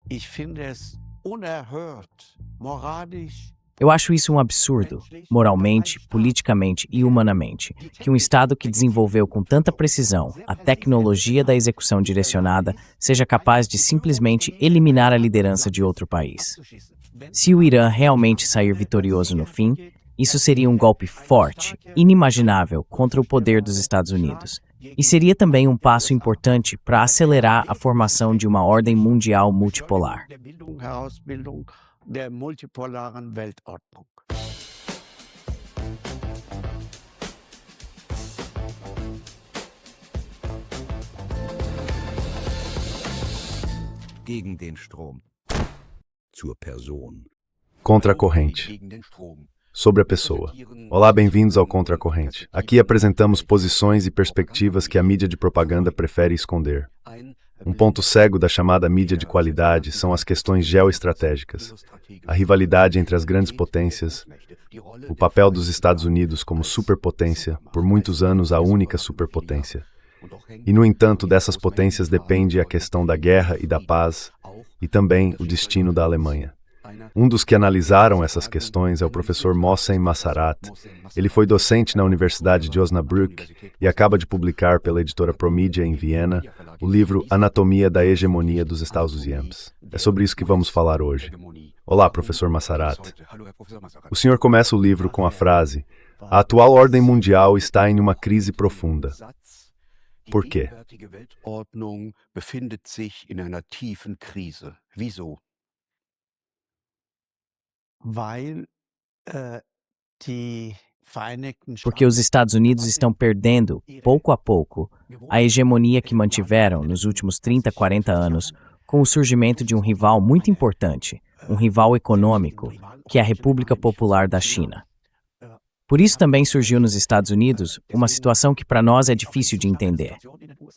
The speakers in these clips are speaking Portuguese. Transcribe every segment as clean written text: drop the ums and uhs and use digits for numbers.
Ich finde es unerhört, moralisch. Eu acho isso um absurdo, moralmente, politicamente e humanamente, que um Estado que desenvolveu com tanta precisão a tecnologia da execução direcionada seja capaz de simplesmente eliminar a liderança de outro país. Se o Irã realmente sair vitorioso no fim, isso seria um golpe forte, inimaginável contra o poder dos Estados Unidos. E seria também um passo importante para acelerar a formação de uma ordem mundial multipolar. Herausbildung der multipolaren Weltordnung. Gegen den Strom. Zur Person. Contra a corrente. Sobre a pessoa. Olá, bem-vindos ao Contra a Corrente. Aqui apresentamos posições e perspectivas que a mídia de propaganda prefere esconder. Um ponto cego da chamada mídia de qualidade são as questões geoestratégicas, a rivalidade entre as grandes potências, o papel dos Estados Unidos como superpotência, por muitos anos a única superpotência. E, no entanto, dessas potências depende a questão da guerra e da paz, e também o destino da Alemanha. Um dos que analisaram essas questões é o professor Mohsen Massarat. Ele foi docente na Universidade de Osnabrück e acaba de publicar pela editora Promedia em Viena o livro Anatomia da Hegemonia dos Estados Unidos. É sobre isso que vamos falar hoje. Olá, professor Massarat. O senhor começa o livro com a frase: a atual ordem mundial está em uma crise profunda. Por quê? Die Weltordnung befindet sich in einer tiefen Krise. Wieso? Weil die Vereinigten Porque os Estados Unidos estão perdendo, pouco a pouco, a hegemonia que mantiveram nos últimos 30, 40 anos com o surgimento de um rival muito importante, um rival econômico, que é a República Popular da China. Por isso também surgiu nos Estados Unidos uma situação que para nós é difícil de entender.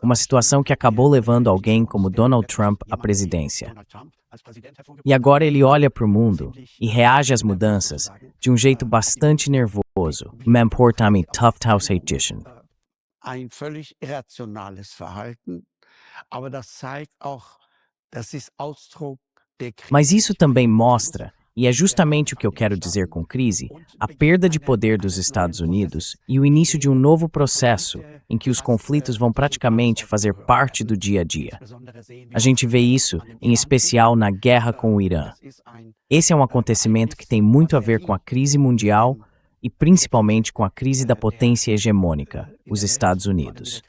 Uma situação que acabou levando alguém como Donald Trump à presidência. E agora ele olha para o mundo e reage às mudanças de um jeito bastante nervoso. Ein völlig irrationales Verhalten, aber das zeigt auch, das ist Ausdruck der Krise. Mas isso também mostra, e é justamente o que eu quero dizer com crise, a perda de poder dos Estados Unidos e o início de um novo processo em que os conflitos vão praticamente fazer parte do dia a dia. A gente vê isso, em especial, na guerra com o Irã. Esse é um acontecimento que tem muito a ver com a crise mundial e principalmente com a crise da potência hegemônica, os Estados Unidos.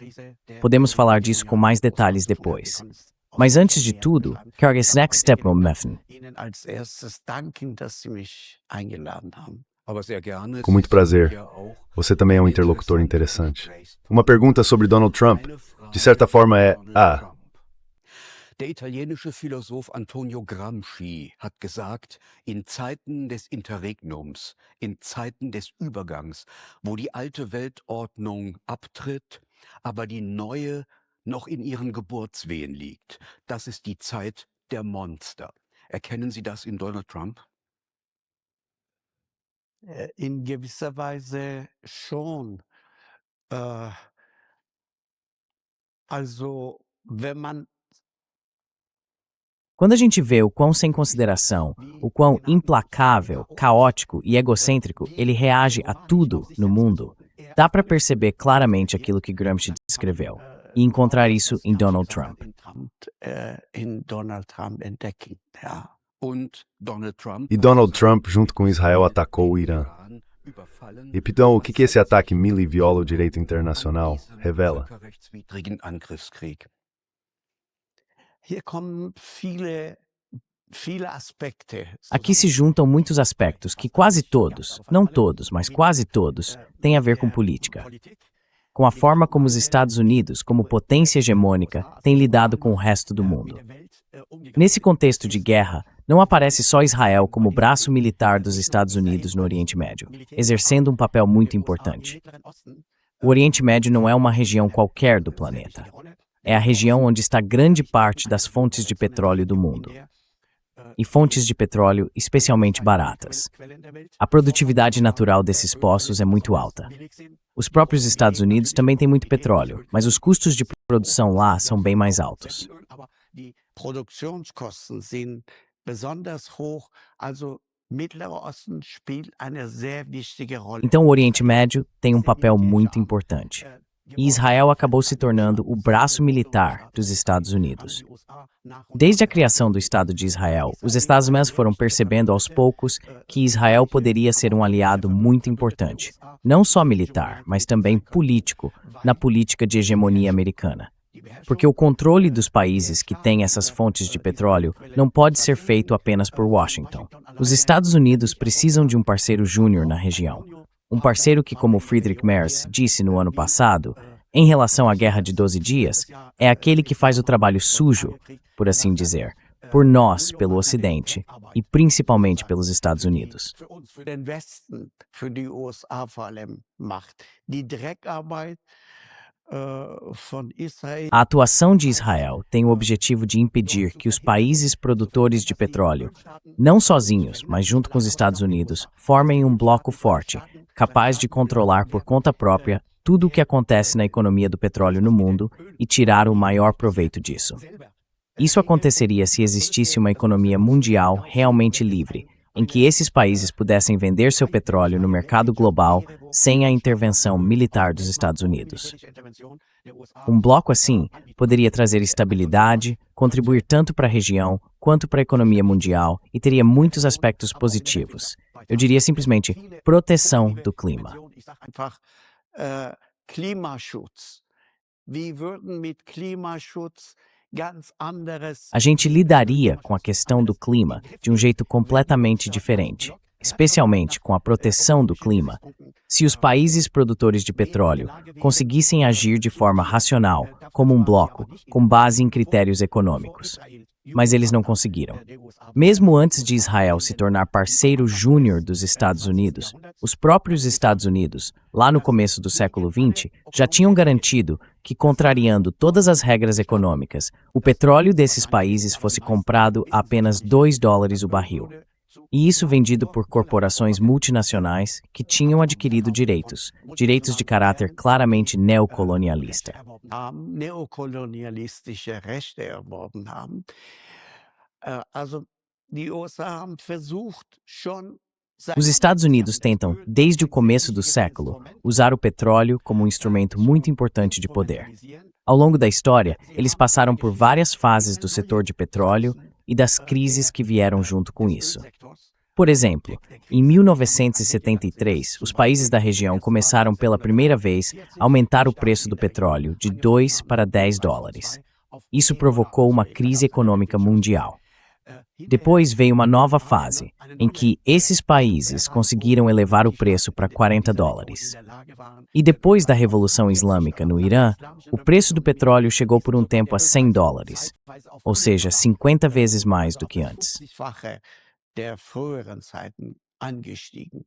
Podemos falar disso com mais detalhes depois. Mas antes de tudo, quero esse next step no Meffen. Ihnen als erstes danken, dass Sie mich eingeladen haben. Com muito prazer. Você também é um interlocutor interessante. Uma pergunta sobre Donald Trump, de certa forma é: Der italienische Philosoph Antonio Gramsci hat gesagt, in Zeiten des Interregnums, in Zeiten des Übergangs, wo die alte Weltordnung abtritt, aber die neue noch in ihren Geburtswehen liegt. Das ist die Zeit der Monster. Erkennen Sie das in Donald Trump? In gewisser Weise schon. Also, wenn man Quando a gente vê o quão sem consideração, o quão implacável, caótico e egocêntrico ele reage a tudo no mundo, dá para perceber claramente aquilo que Gramsci descreveu e encontrar isso em Donald Trump. in Donald Trump entdecken, ja. e Donald Trump, junto com Israel, atacou o Irã. E então, o que esse ataque mila e viola o direito internacional revela? Hier kommen viele Aspekte. Aqui se juntam muitos aspectos que quase todos, não todos, mas quase todos, têm a ver com política. Com a forma como os Estados Unidos, como potência hegemônica, têm lidado com o resto do mundo. Nesse contexto de guerra, não aparece só Israel como braço militar dos Estados Unidos no Oriente Médio, exercendo um papel muito importante. O Oriente Médio não é uma região qualquer do planeta. É a região onde está grande parte das fontes de petróleo do mundo. E fontes de petróleo especialmente baratas. A produtividade natural desses poços é muito alta. Os próprios Estados Unidos também têm muito petróleo, mas os custos de produção lá são bem mais altos. Produktionskosten sind besonders hoch, also Mittlerer Osten spielt eine sehr wichtige Rolle. Então, o Oriente Médio tem um papel muito importante. E Israel acabou se tornando o braço militar dos Estados Unidos. Desde a criação do Estado de Israel, os Estados Unidos foram percebendo aos poucos que Israel poderia ser um aliado muito importante, não só militar, mas também político, na política de hegemonia americana. Porque o controle dos países que têm essas fontes de petróleo não pode ser feito apenas por Washington. Os Estados Unidos precisam de um parceiro júnior na região. Um parceiro que, como Friedrich Merz disse no ano passado, em relação à Guerra de 12 Dias, é aquele que faz o trabalho sujo, por assim dizer, por nós, pelo Ocidente, e principalmente pelos Estados Unidos. Für den Westen, für die USA vor allem macht. Die Dreckarbeit von Israel. A atuação de Israel tem o objetivo de impedir que os países produtores de petróleo, não sozinhos, mas junto com os Estados Unidos, formem um bloco forte, capaz de controlar por conta própria tudo o que acontece na economia do petróleo no mundo e tirar o maior proveito disso. Isso aconteceria se existisse uma economia mundial realmente livre, em que esses países pudessem vender seu petróleo no mercado global sem a intervenção militar dos Estados Unidos. Um bloco assim poderia trazer estabilidade, contribuir tanto para a região quanto para a economia mundial e teria muitos aspectos positivos. Eu diria simplesmente proteção do clima. Klimaschutz. Wir würden mit Klimaschutz ganz anderes. A gente lidaria com a questão do clima de um jeito completamente diferente, especialmente com a proteção do clima, se os países produtores de petróleo conseguissem agir de forma racional, como um bloco, com base em critérios econômicos. Mas eles não conseguiram. Mesmo antes de Israel se tornar parceiro júnior dos Estados Unidos, os próprios Estados Unidos, lá no começo do século XX, já tinham garantido que, contrariando todas as regras econômicas, o petróleo desses países fosse comprado a apenas $2 o barril. E isso vendido por corporações multinacionais que tinham adquirido direitos de caráter claramente neocolonialista. Neokolonialistische Rechte erworben haben. Also die USA haben versucht schon. Os Estados Unidos tentam, desde o começo do século, usar o petróleo como um instrumento muito importante de poder. Ao longo da história, eles passaram por várias fases do setor de petróleo e das crises que vieram junto com isso. Por exemplo, em 1973, os países da região começaram pela primeira vez a aumentar o preço do petróleo de $2 para $10. Isso provocou uma crise econômica mundial. Depois veio uma nova fase, em que esses países conseguiram elevar o preço para $40. E depois da Revolução Islâmica no Irã, o preço do petróleo chegou por um tempo a $100, ou seja, 50 vezes mais do que antes. Der früheren Zeiten angestiegen.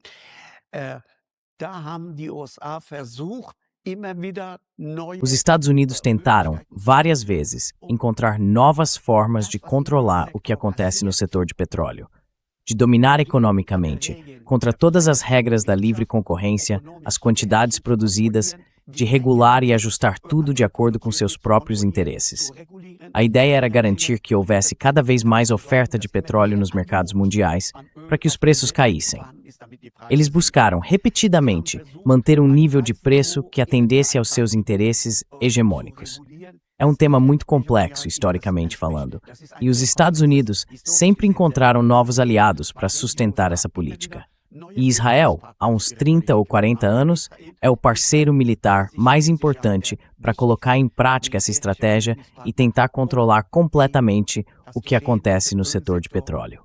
Da haben die USA versucht, immer wieder neue. Os Estados Unidos tentaram, várias vezes, encontrar novas formas de controlar o que acontece no setor de petróleo, de dominar economicamente, contra todas as regras da livre concorrência, as quantidades produzidas, de regular e ajustar tudo de acordo com seus próprios interesses. A ideia era garantir que houvesse cada vez mais oferta de petróleo nos mercados mundiais, para que os preços caíssem. Eles buscaram, repetidamente, manter um nível de preço que atendesse aos seus interesses hegemônicos. É um tema muito complexo, historicamente falando, e os Estados Unidos sempre encontraram novos aliados para sustentar essa política. E Israel, há uns 30 ou 40 anos, é o parceiro militar mais importante para colocar em prática essa estratégia e tentar controlar completamente o que acontece no setor de petróleo.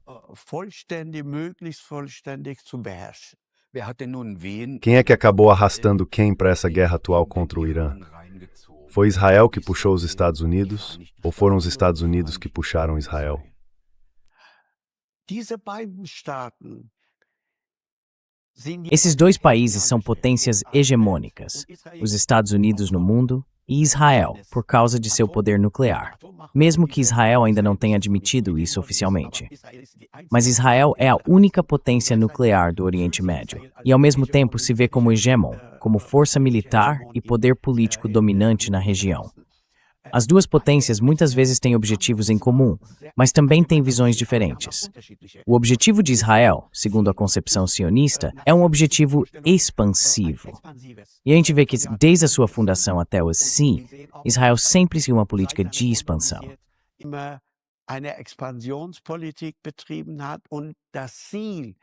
Möglichst vollständig zu beherrschen. Quem é que acabou arrastando quem para essa guerra atual contra o Irã? Foi Israel que puxou os Estados Unidos ou foram os Estados Unidos que puxaram Israel? Diese beiden Staaten. Esses dois países são potências hegemônicas, os Estados Unidos no mundo e Israel, por causa de seu poder nuclear, mesmo que Israel ainda não tenha admitido isso oficialmente. Mas Israel é a única potência nuclear do Oriente Médio e, ao mesmo tempo, se vê como hegemon, como força militar e poder político dominante na região. As duas potências muitas vezes têm objetivos em comum, mas também têm visões diferentes. O objetivo de Israel, segundo a concepção sionista, é um objetivo expansivo. E a gente vê que desde a sua fundação até hoje, Israel sempre seguiu uma política de expansão. Eine Expansionspolitik betrieben hat und das Ziel,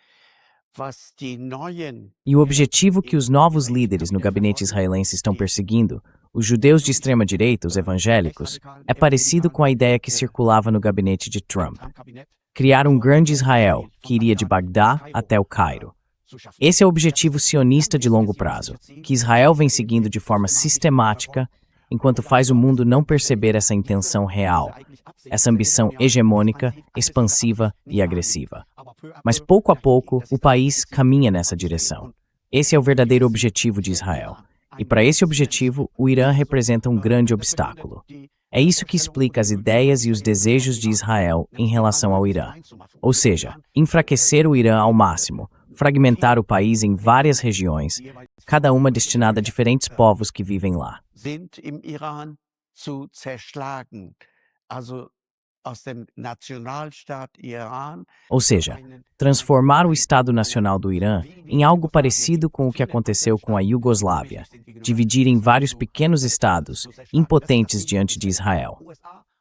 was die neuen E o objetivo que os novos líderes no gabinete israelense estão perseguindo, os judeus de extrema-direita, os evangélicos, é parecido com a ideia que circulava no gabinete de Trump. Criar um grande Israel, que iria de Bagdá até o Cairo. Esse é o objetivo sionista de longo prazo, que Israel vem seguindo de forma sistemática, enquanto faz o mundo não perceber essa intenção real, essa ambição hegemônica, expansiva e agressiva. Mas pouco a pouco, o país caminha nessa direção. Esse é o verdadeiro objetivo de Israel. E para esse objetivo, o Irã representa um grande obstáculo. É isso que explica as ideias e os desejos de Israel em relação ao Irã. Ou seja, enfraquecer o Irã ao máximo, fragmentar o país em várias regiões, cada uma destinada a diferentes povos que vivem lá. sind im Iran zu zerschlagen. Also aus dem Nationalstaat Iran. Ou seja, transformar o Estado Nacional do Irã em algo parecido com o que aconteceu com a Iugoslávia, dividir em vários pequenos estados, impotentes diante de Israel.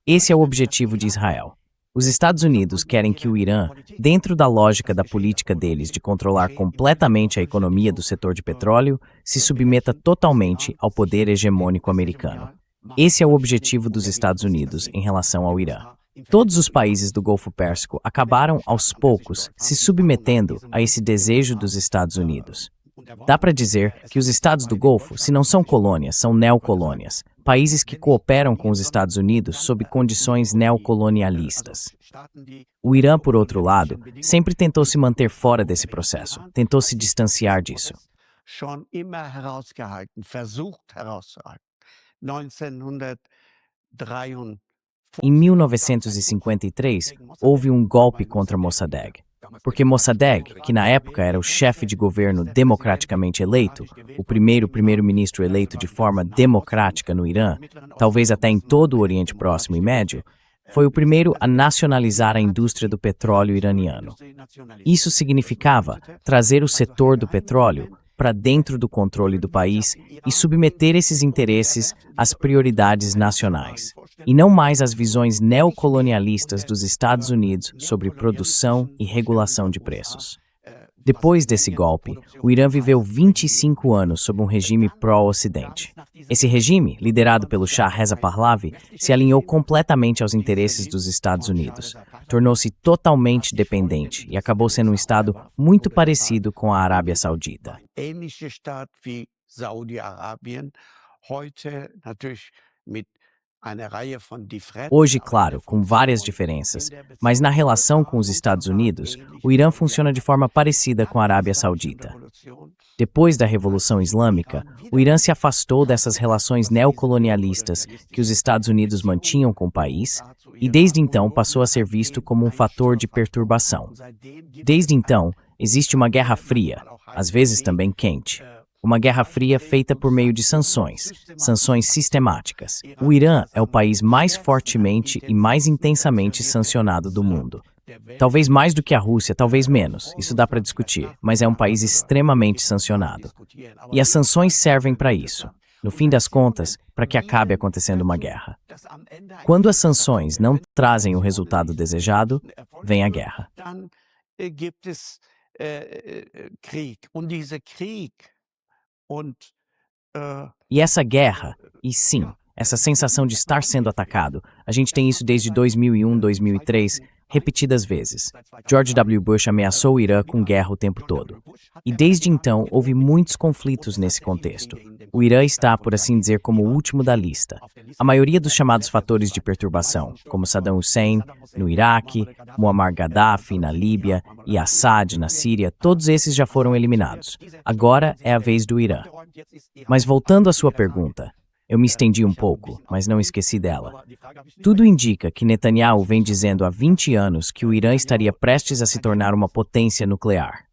Esse é o objetivo de Israel. Os Estados Unidos querem que o Irã, dentro da lógica da política deles de controlar completamente a economia do setor de petróleo, se submeta totalmente ao poder hegemônico americano. Esse é o objetivo dos Estados Unidos em relação ao Irã. Todos os países do Golfo Pérsico acabaram, aos poucos, se submetendo a esse desejo dos Estados Unidos. Dá para dizer que os estados do Golfo, se não são colônias, são neocolônias, países que cooperam com os Estados Unidos sob condições neocolonialistas. O Irã, por outro lado, sempre tentou se manter fora desse processo, tentou se distanciar disso. Schon immer herausgehalten, versucht herauszuhalten. 1953 Em 1953, houve um golpe contra Mossadegh. Porque Mossadegh, que na época era o chefe de governo democraticamente eleito, o primeiro-ministro eleito de forma democrática no Irã, talvez até em todo o Oriente Próximo e Médio, foi o primeiro a nacionalizar a indústria do petróleo iraniano. Isso significava trazer o setor do petróleo para dentro do controle do país e submeter esses interesses às prioridades nacionais, e não mais às visões neocolonialistas dos Estados Unidos sobre produção e regulação de preços. Depois desse golpe, o Irã viveu 25 anos sob um regime pró-Ocidente. Esse regime, liderado pelo Shah Reza Pahlavi, se alinhou completamente aos interesses dos Estados Unidos, tornou-se totalmente dependente e acabou sendo um estado muito parecido com a Arábia Saudita. ähnliche Staat wie Saudi-Arabien, heute natürlich mit einer Reihe von Differenzen. Hoje, claro, com várias diferenças, mas na relação com os Estados Unidos, o Irã funciona de forma parecida com a Arábia Saudita. Depois da Revolução Islâmica, o Irã se afastou dessas relações neocolonialistas que os Estados Unidos mantinham com o país e desde então passou a ser visto como um fator de perturbação. Desde então, existe uma guerra fria, às vezes também quente. Uma guerra fria feita por meio de sanções sistemáticas. O Irã é o país mais fortemente e mais intensamente sancionado do mundo. Talvez mais do que a Rússia, talvez menos, isso dá para discutir, mas é um país extremamente sancionado. E as sanções servem para isso, no fim das contas, para que acabe acontecendo uma guerra. Quando as sanções não trazem o resultado desejado, vem a guerra. Dann gibt es Krieg. Und dieser Krieg und E essa guerra, e sim, essa sensação de estar sendo atacado, a gente tem isso desde 2001, 2003, repetidas vezes. George W. Bush ameaçou o Irã com guerra o tempo todo. E desde então, houve muitos conflitos nesse contexto. O Irã está, por assim dizer, como o último da lista. A maioria dos chamados fatores de perturbação, como Saddam Hussein no Iraque, Muammar Gaddafi na Líbia e Assad na Síria, todos esses já foram eliminados. Agora é a vez do Irã. Mas voltando à sua pergunta, eu me estendi um pouco, mas não esqueci dela. Tudo indica que Netanyahu vem dizendo há 20 anos que o Irã estaria prestes a se tornar uma potência nuclear.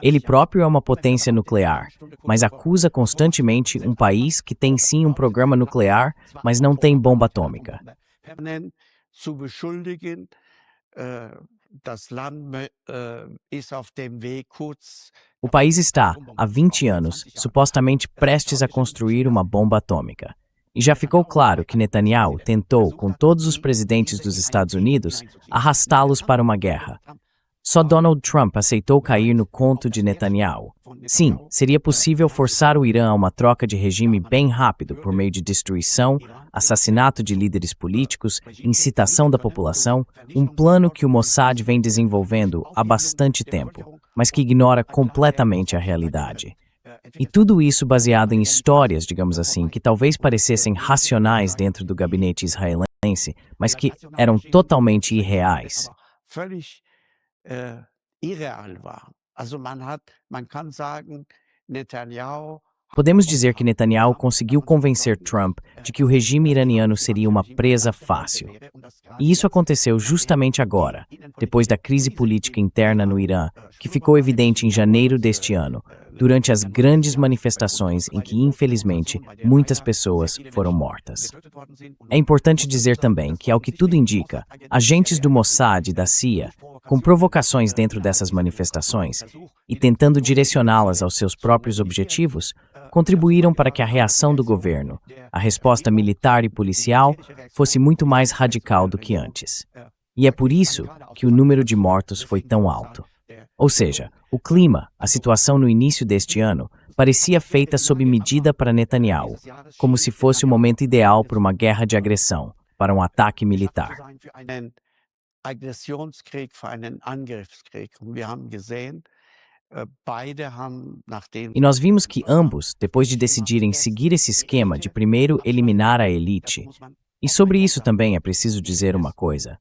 Ele próprio é uma potência nuclear, mas acusa constantemente um país que tem sim um programa nuclear, mas não tem bomba atômica. Permanent zu beschuldigen. Das Land ist auf dem Weg kurz. O país está, há 20 anos, supostamente prestes a construir uma bomba atômica. E já ficou claro que Netanyahu tentou, com todos os presidentes dos Estados Unidos, arrastá-los para uma guerra. Só Donald Trump aceitou cair no conto de Netanyahu. Sim, seria possível forçar o Irã a uma troca de regime bem rápido por meio de destruição, assassinato de líderes políticos, incitação da população, um plano que o Mossad vem desenvolvendo há bastante tempo, mas que ignora completamente a realidade. E tudo isso baseado em histórias, digamos assim, que talvez parecessem racionais dentro do gabinete israelense, mas que eram totalmente irreais. Irreal war. Also man kann sagen, Netanyahu. Podemos dizer que Netanyahu conseguiu convencer Trump de que o regime iraniano seria uma presa fácil. E isso aconteceu justamente agora, depois da crise política interna no Irã, que ficou evidente em janeiro deste ano, durante as grandes manifestações em que, infelizmente, muitas pessoas foram mortas. É importante dizer também que, ao que tudo indica, agentes do Mossad e da CIA, com provocações dentro dessas manifestações e tentando direcioná-las aos seus próprios objetivos, contribuíram para que a reação do governo, a resposta militar e policial, fosse muito mais radical do que antes. E é por isso que o número de mortos foi tão alto. Ou seja, o clima, a situação no início deste ano, parecia feita sob medida para Netanyahu, como se fosse o momento ideal para uma guerra de agressão, para um ataque militar. Aggressionskrieg, für einen Angriffskrieg. Und wir haben gesehen, beide haben, nachdem. E nós vimos que ambos, depois de decidirem seguir esse esquema de primeiro eliminar a elite, e sobre isso também é preciso dizer uma coisa.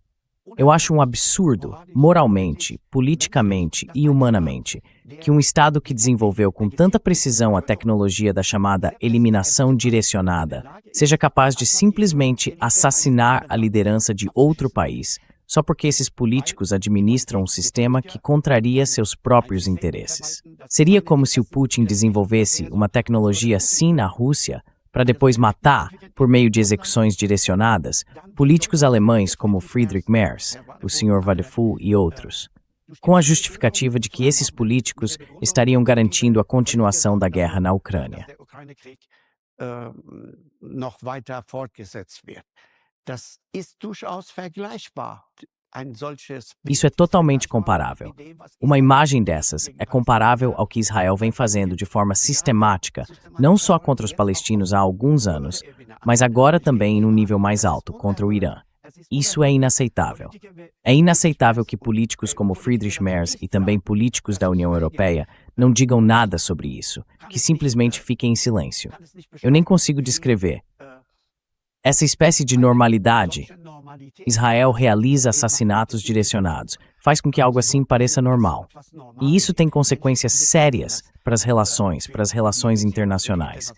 Eu acho um absurdo, moralmente, politicamente e humanamente, que um Estado que desenvolveu com tanta precisão a tecnologia da chamada eliminação direcionada seja capaz de simplesmente assassinar a liderança de outro país, só porque esses políticos administram um sistema que contraria seus próprios interesses. Seria como se o Putin desenvolvesse uma tecnologia assim na Rússia para depois matar, por meio de execuções direcionadas, políticos alemães como Friedrich Merz, o Sr. Vadeful e outros, com a justificativa de que esses políticos estariam garantindo a continuação da guerra na Ucrânia. Noch weiter fortgesetzt wird. Das ist durchaus vergleichbar. Isso é totalmente comparável. Uma imagem dessas é comparável ao que Israel vem fazendo de forma sistemática, não só contra os palestinos há alguns anos, mas agora também em um nível mais alto, contra o Irã. Isso é inaceitável. É inaceitável que políticos como Friedrich Merz e também políticos da União Europeia não digam nada sobre isso, que simplesmente fiquem em silêncio. Eu nem consigo descrever. Essa espécie de normalidade, Israel realiza assassinatos direcionados, faz com que algo assim pareça normal. E isso tem consequências sérias para as relações internacionais.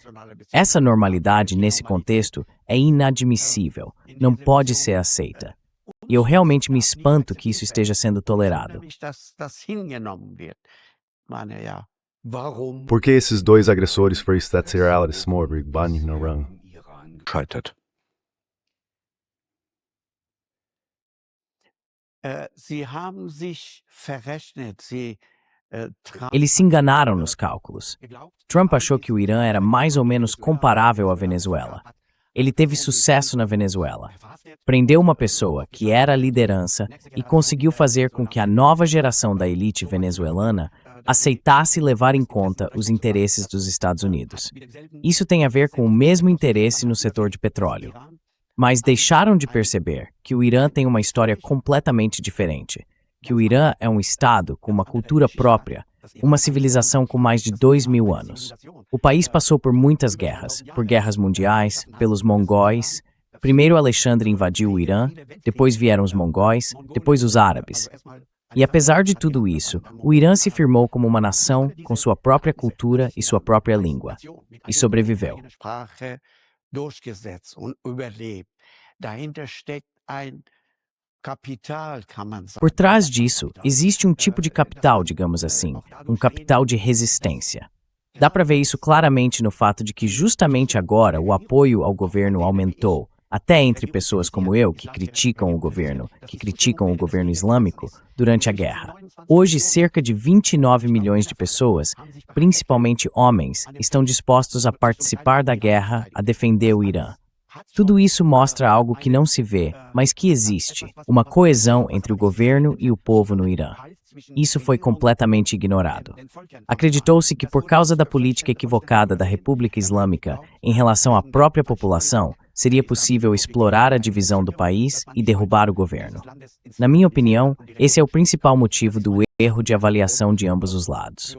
Essa normalidade, nesse contexto, é inadmissível, não pode ser aceita. E eu realmente me espanto que isso esteja sendo tolerado. Por que esses dois agressores foram estacionados no Irã? Eles se enganaram nos cálculos. Trump achou que o Irã era mais ou menos comparável à Venezuela. Ele teve sucesso na Venezuela. Prendeu uma pessoa que era a liderança e conseguiu fazer com que a nova geração da elite venezuelana aceitasse levar em conta os interesses dos Estados Unidos. Isso tem a ver com o mesmo interesse no setor de petróleo. Mas deixaram de perceber que o Irã tem uma história completamente diferente, que o Irã é um estado com uma cultura própria, uma civilização com mais de 2000 anos. O país passou por muitas guerras, por guerras mundiais, pelos mongóis. Primeiro Alexandre invadiu o Irã, depois vieram os mongóis, depois os árabes. E apesar de tudo isso, o Irã se firmou como uma nação com sua própria cultura e sua própria língua, e sobreviveu. Durchgesetzt und überlebt. Dahinter steckt ein Por trás disso, existe um tipo de capital, digamos assim, um capital de resistência. Dá para ver isso claramente no fato de que justamente agora o apoio ao governo aumentou, até entre pessoas como eu que criticam o governo islâmico durante a guerra. Hoje, cerca de 29 milhões de pessoas, principalmente homens, estão dispostos a participar da guerra, a defender o Irã. Tudo isso mostra algo que não se vê, mas que existe, uma coesão entre o governo e o povo no Irã. Isso foi completamente ignorado. Acreditou-se que por causa da política equivocada da República Islâmica em relação à própria população, seria possível explorar a divisão do país e derrubar o governo. Na minha opinião, esse é o principal motivo do erro de avaliação de ambos os lados.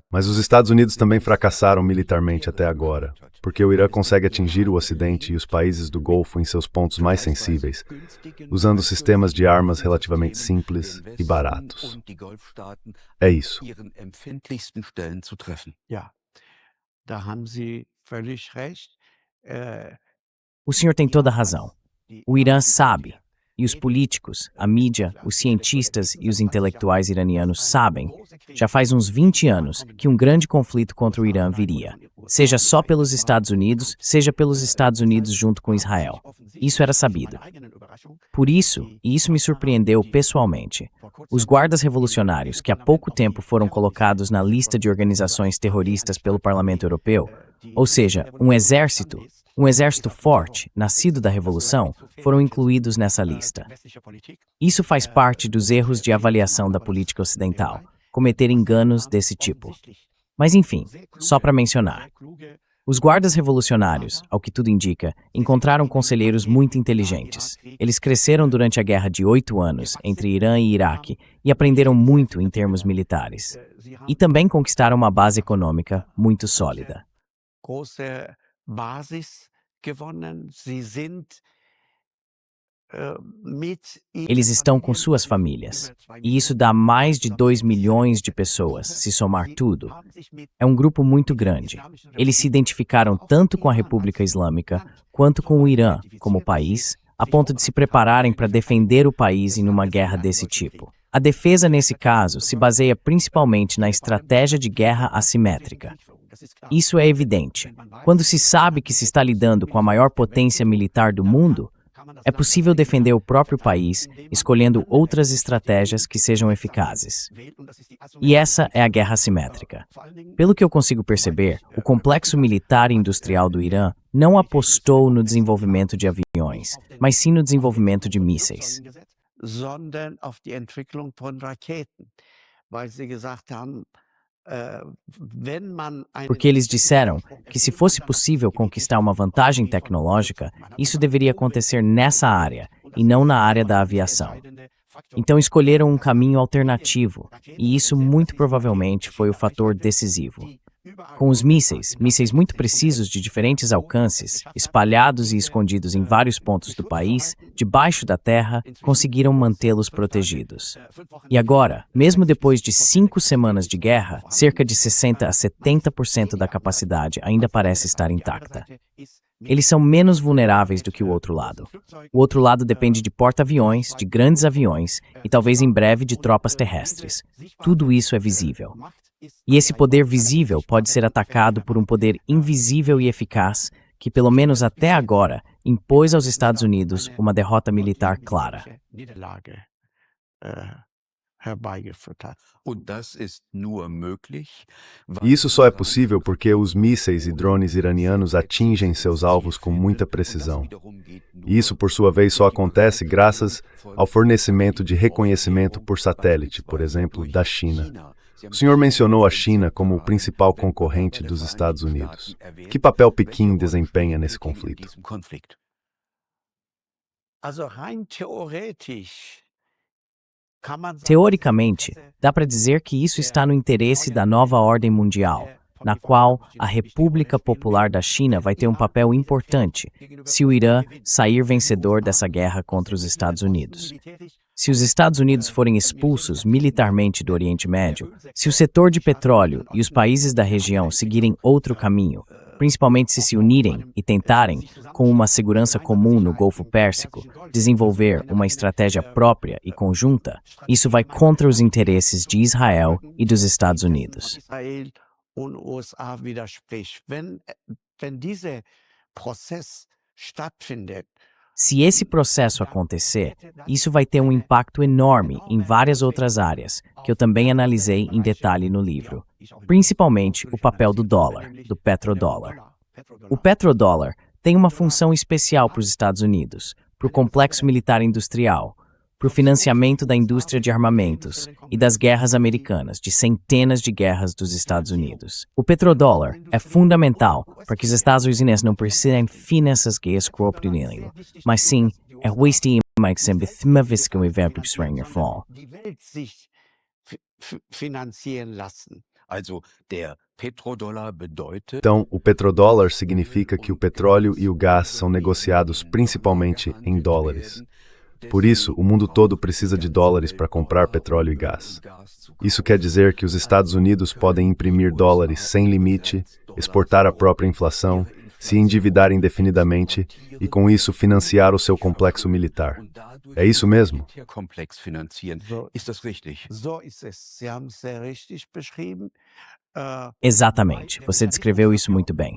Mas os Estados Unidos também fracassaram militarmente até agora, porque o Irã consegue atingir o Ocidente e os países do Golfo em seus pontos mais sensíveis, usando sistemas de armas relativamente simples e baratos. É isso. O senhor tem toda a razão. O Irã sabe, e os políticos, a mídia, os cientistas e os intelectuais iranianos sabem, já faz uns 20 anos, que um grande conflito contra o Irã viria, seja só pelos Estados Unidos, seja pelos Estados Unidos junto com Israel. Isso era sabido. Por isso, e isso me surpreendeu pessoalmente, os guardas revolucionários que há pouco tempo foram colocados na lista de organizações terroristas pelo Parlamento Europeu, ou seja, um exército forte, nascido da Revolução, foram incluídos nessa lista. Isso faz parte dos erros de avaliação da política ocidental, cometer enganos desse tipo. Mas enfim, só para mencionar. Os guardas revolucionários, ao que tudo indica, encontraram conselheiros muito inteligentes. Eles cresceram durante a guerra de 8 anos entre Irã e Iraque e aprenderam muito em termos militares. E também conquistaram uma base econômica muito sólida. Eles estão com suas famílias, e isso dá mais de 2 milhões de pessoas, se somar tudo. É um grupo muito grande. Eles se identificaram tanto com a República Islâmica quanto com o Irã como país, a ponto de se prepararem para defender o país em uma guerra desse tipo. A defesa, nesse caso, se baseia principalmente na estratégia de guerra assimétrica. Isso é evidente. Quando se sabe que se está lidando com a maior potência militar do mundo, é possível defender o próprio país, escolhendo outras estratégias que sejam eficazes. E essa é a guerra assimétrica. Pelo que eu consigo perceber, o complexo militar e industrial do Irã não apostou no desenvolvimento de aviões, mas sim no desenvolvimento de mísseis. Porque eles disseram que se fosse possível conquistar uma vantagem tecnológica, isso deveria acontecer nessa área, e não na área da aviação. Então escolheram um caminho alternativo, e isso muito provavelmente foi o fator decisivo. Com os mísseis muito precisos de diferentes alcances, espalhados e escondidos em vários pontos do país, debaixo da terra, conseguiram mantê-los protegidos. E agora, mesmo depois de 5 semanas de guerra, cerca de 60 a 70% da capacidade ainda parece estar intacta. Eles são menos vulneráveis do que o outro lado. O outro lado depende de porta-aviões, de grandes aviões e talvez em breve de tropas terrestres. Tudo isso é visível. E esse poder visível pode ser atacado por um poder invisível e eficaz que, pelo menos até agora, impôs aos Estados Unidos uma derrota militar clara. E isso só é possível porque os mísseis e drones iranianos atingem seus alvos com muita precisão. E isso, por sua vez, só acontece graças ao fornecimento de reconhecimento por satélite, por exemplo, da China. O senhor mencionou a China como o principal concorrente dos Estados Unidos. Que papel Pequim desempenha nesse conflito? Teoricamente, dá para dizer que isso está no interesse da nova ordem mundial, na qual a República Popular da China vai ter um papel importante se o Irã sair vencedor dessa guerra contra os Estados Unidos. Se os Estados Unidos forem expulsos militarmente do Oriente Médio, se o setor de petróleo e os países da região seguirem outro caminho, principalmente se unirem e tentarem, com uma segurança comum no Golfo Pérsico, desenvolver uma estratégia própria e conjunta, isso vai contra os interesses de Israel e dos Estados Unidos. Israel und USA widerspricht. Wenn dieser Prozess stattfindet, Se esse processo acontecer, isso vai ter um impacto enorme em várias outras áreas, que eu também analisei em detalhe no livro, principalmente o papel do dólar, do petrodólar. O petrodólar tem uma função especial para os Estados Unidos, para o complexo militar industrial, para o financiamento da indústria de armamentos e das guerras americanas, de centenas de guerras dos Estados Unidos. O petrodólar é fundamental para que os Estados Unidos não precisem financiar essas guerras cooperativas, mas sim é o estímulo que sempre themaviscam e verbsprenger fall. die Welt sich finanzieren lassen. Also der Petrodollar bedeutet, Então, o petrodólar significa que o petróleo e o gás são negociados principalmente em dólares. Por isso, o mundo todo precisa de dólares para comprar petróleo e gás. Isso quer dizer que os Estados Unidos podem imprimir dólares sem limite, exportar a própria inflação, se endividar indefinidamente e, com isso, financiar o seu complexo militar. É isso mesmo? Militärkomplex finanzieren. Ist das richtig? So ist es. Sie haben es sehr richtig beschrieben. Exatamente, você descreveu isso muito bem.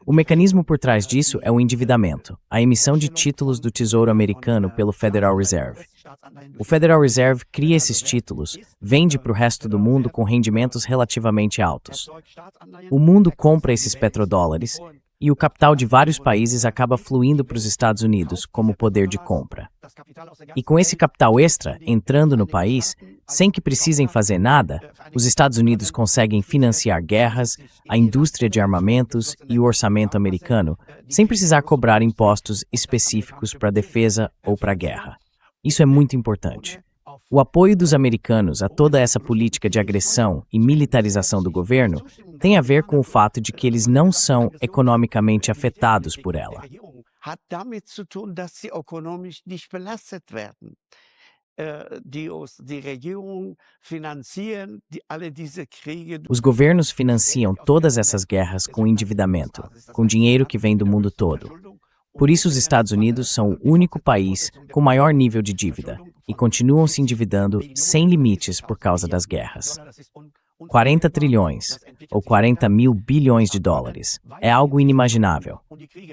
O mecanismo por trás disso é o endividamento, a emissão de títulos do Tesouro Americano pelo Federal Reserve. O Federal Reserve cria esses títulos, vende para o resto do mundo com rendimentos relativamente altos. O mundo compra esses petrodólares e o capital de vários países acaba fluindo para os Estados Unidos como poder de compra. E com esse capital extra entrando no país, sem que precisem fazer nada, os Estados Unidos conseguem financiar guerras, a indústria de armamentos e o orçamento americano, sem precisar cobrar impostos específicos para a defesa ou para a guerra. Isso é muito importante. O apoio dos americanos a toda essa política de agressão e militarização do governo tem a ver com o fato de que eles não são economicamente afetados por ela. Hat damit zu tun, dass sie ökonomisch nicht belastet werden. Die Regierung finanzieren alle diese Kriege. Os governos financiam todas essas guerras com endividamento, com dinheiro que vem do mundo todo. Por isso, os Estados Unidos são o único país com maior nível de dívida e continuam se endividando sem limites por causa das guerras. 40 trilhões, ou 40 mil bilhões de dólares, é algo inimaginável.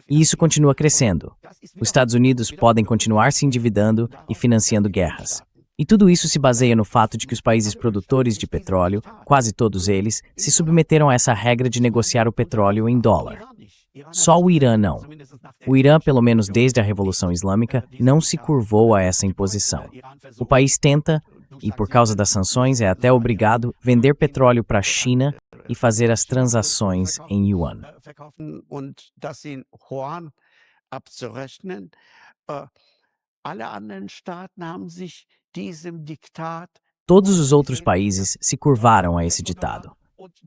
E isso continua crescendo. Os Estados Unidos podem continuar se endividando e financiando guerras. E tudo isso se baseia no fato de que os países produtores de petróleo, quase todos eles, se submeteram a essa regra de negociar o petróleo em dólar. Só o Irã não. O Irã, pelo menos desde a Revolução Islâmica, não se curvou a essa imposição. O país tenta, e por causa das sanções é até obrigado, vender petróleo para a China e fazer as transações em yuan. Und das in Yuan abzurechnen. Alle anderen Staaten haben sich diesem Diktat. Todos os outros países se curvaram a esse ditado.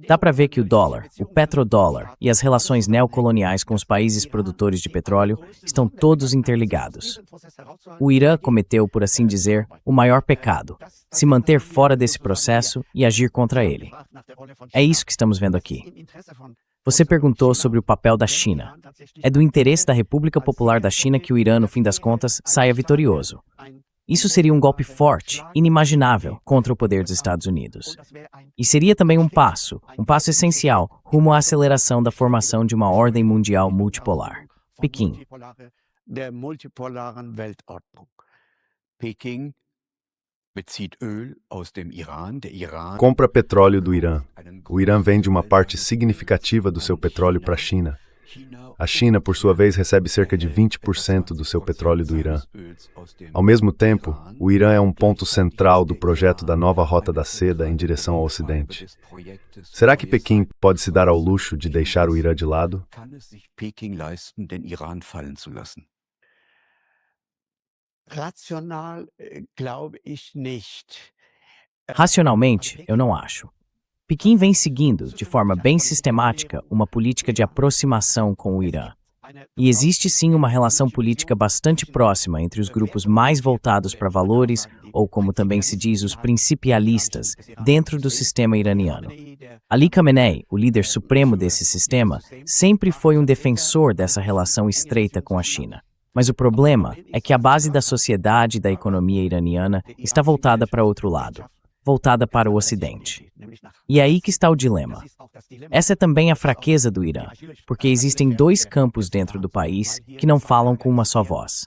Dá para ver que o dólar, o petrodólar e as relações neocoloniais com os países produtores de petróleo estão todos interligados. O Irã cometeu, por assim dizer, o maior pecado, se manter fora desse processo e agir contra ele. É isso que estamos vendo aqui. Você perguntou sobre o papel da China. É do interesse da República Popular da China que o Irã, no fim das contas, saia vitorioso. Isso seria um golpe forte, inimaginável, contra o poder dos Estados Unidos. E seria também um passo essencial, rumo à aceleração da formação de uma ordem mundial multipolar. Pequim. Der multipolaren Weltordnung. Peking bezieht Öl aus dem Iran. Der Iran Compra petróleo do Irã. O Irã vende uma parte significativa do seu petróleo para a China. A China, por sua vez, recebe cerca de 20% do seu petróleo do Irã. Ao mesmo tempo, o Irã é um ponto central do projeto da nova Rota da Seda em direção ao Ocidente. Será que Pequim pode se dar ao luxo de deixar o Irã de lado? kann es sich Peking leisten, den Iran fallen zu lassen. Rational glaube ich nicht. Racionalmente, eu não acho. Pequim vem seguindo, de forma bem sistemática, uma política de aproximação com o Irã. E existe sim uma relação política bastante próxima entre os grupos mais voltados para valores, ou como também se diz, os principialistas, dentro do sistema iraniano. Ali Khamenei, o líder supremo desse sistema, sempre foi um defensor dessa relação estreita com a China. Mas o problema é que a base da sociedade e da economia iraniana está voltada para outro lado, voltada para o Ocidente. E é aí que está o dilema. Essa é também a fraqueza do Irã, porque existem dois campos dentro do país que não falam com uma só voz.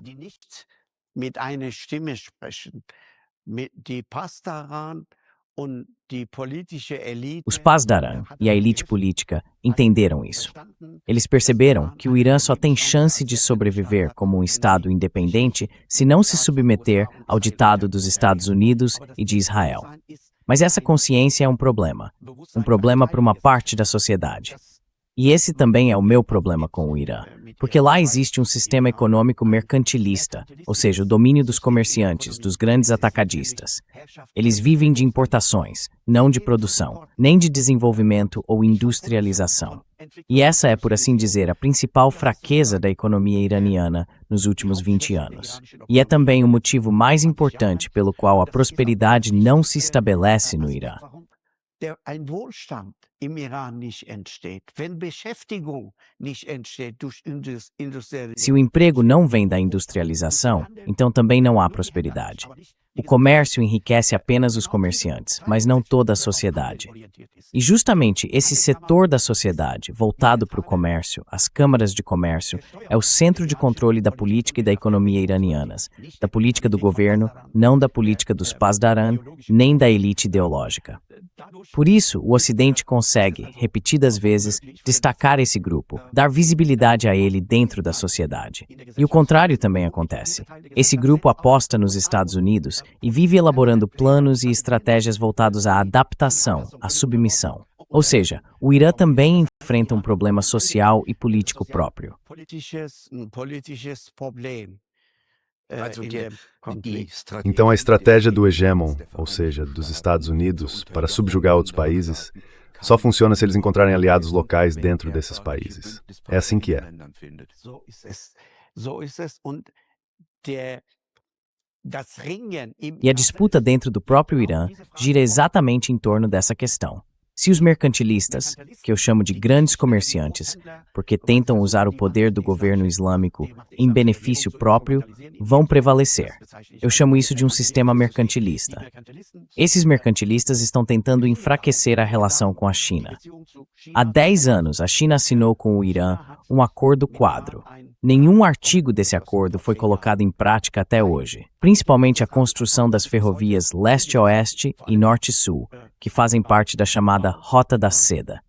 Os Pasdaran e a elite política entenderam isso. Eles perceberam que o Irã só tem chance de sobreviver como um Estado independente se não se submeter ao ditado dos Estados Unidos e de Israel. Mas essa consciência é um problema para uma parte da sociedade. E esse também é o meu problema com o Irã, porque lá existe um sistema econômico mercantilista, ou seja, o domínio dos comerciantes, dos grandes atacadistas. Eles vivem de importações, não de produção, nem de desenvolvimento ou industrialização. E essa é, por assim dizer, a principal fraqueza da economia iraniana nos últimos 20 anos. E é também o motivo mais importante pelo qual a prosperidade não se estabelece no Irã. Ein Wohlstand im Iran nicht entsteht, wenn Beschäftigung nicht entsteht durch Industrialisierung. Se o emprego não vem da industrialização, então também não há prosperidade. O comércio enriquece apenas os comerciantes, mas não toda a sociedade. E justamente esse setor da sociedade, voltado para o comércio, as câmaras de comércio, é o centro de controle da política e da economia iranianas, da política do governo, não da política dos Pasdaran, nem da elite ideológica. Por isso, o Ocidente consegue, repetidas vezes, destacar esse grupo, dar visibilidade a ele dentro da sociedade. E o contrário também acontece. Esse grupo aposta nos Estados Unidos e vive elaborando planos e estratégias voltados à adaptação, à submissão. Ou seja, o Irã também enfrenta um problema social e político próprio. Então a estratégia do hegemon, ou seja, dos Estados Unidos, para subjugar outros países, só funciona se eles encontrarem aliados locais dentro desses países. É assim que é. E a disputa dentro do próprio Irã gira exatamente em torno dessa questão. Se os mercantilistas, que eu chamo de grandes comerciantes, porque tentam usar o poder do governo islâmico em benefício próprio, vão prevalecer. Eu chamo isso de um sistema mercantilista. Esses mercantilistas estão tentando enfraquecer a relação com a China. Há 10 anos, a China assinou com o Irã um acordo quadro. Nenhum artigo desse acordo foi colocado em prática até hoje, principalmente a construção das ferrovias leste-oeste e norte-sul, que fazem parte da chamada Rota da Seda.